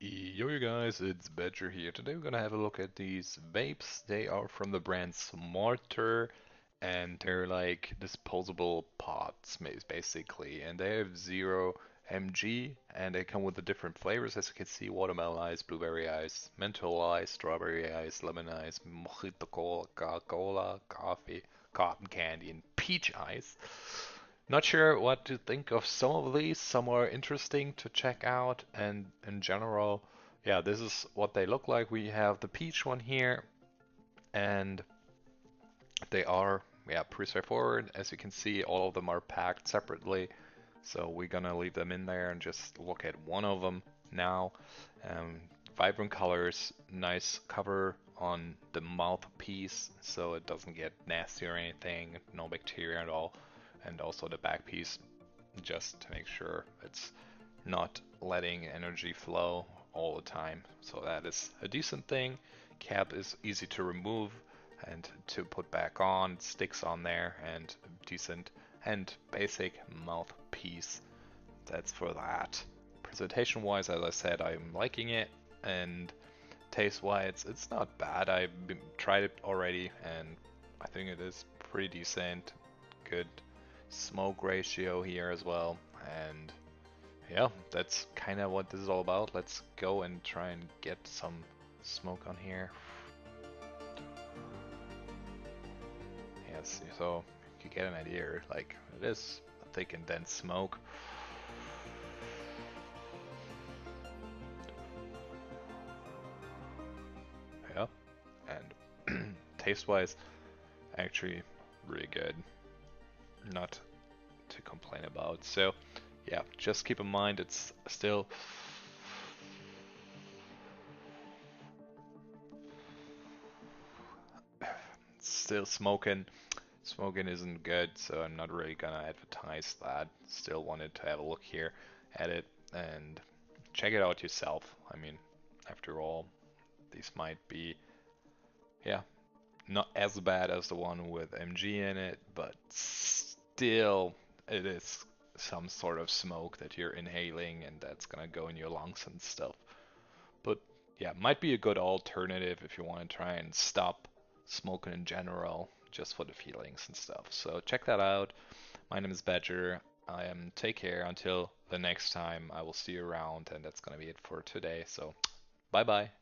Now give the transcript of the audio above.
Yo, you guys, it's Badger here. Today we're gonna have a look at these vapes. They are from the brand Smarter, and they're like disposable pods, basically. And they have 0 mg, and they come with the different flavors, as you can see: watermelon ice, blueberry ice, menthol ice, strawberry ice, lemon ice, mojito cola, coffee, cotton candy, and peach ice. Not sure what to think of some of these. Some are interesting to check out, and in general, yeah, this is what they look like. We have the peach one here, and they are, yeah, pretty straightforward. As you can see, all of them are packed separately, so we're gonna leave them in there and just look at one of them now. Um, Vibrant colors, nice cover on the mouthpiece, so it doesn't get nasty or anything, no bacteria at all. And also the back piece, just to make sure it's not letting energy flow all the time. So that is a decent thing. Cap is easy to remove and to put back on. It sticks on there, and decent and basic mouthpiece. That's for that. Presentation wise, as I said, I'm liking it, and taste wise, it's not bad. I've tried it already, and I think it is pretty decent. Good smoke ratio here as well, and yeah, that's kind of what this is all about. Let's go and try and get some smoke on here. Yes, so you get an idea, like it is a thick and dense smoke. Yeah, and taste-wise, actually really good. Not to complain about. So yeah, just keep in mind it's still smoking. Smoking isn't good, so I'm not really gonna advertise that. Still wanted to have a look here at it and check it out yourself. I mean, after all, these might be, yeah, not as bad as the one with MG in it, but still, it is some sort of smoke that you're inhaling, and that's gonna go in your lungs and stuff. But yeah, might be a good alternative if you want to try and stop smoking in general, just for the feelings and stuff. So check that out. My name is Badger. I am take care until the next time. I will see you around, and that's gonna be it for today. So bye bye.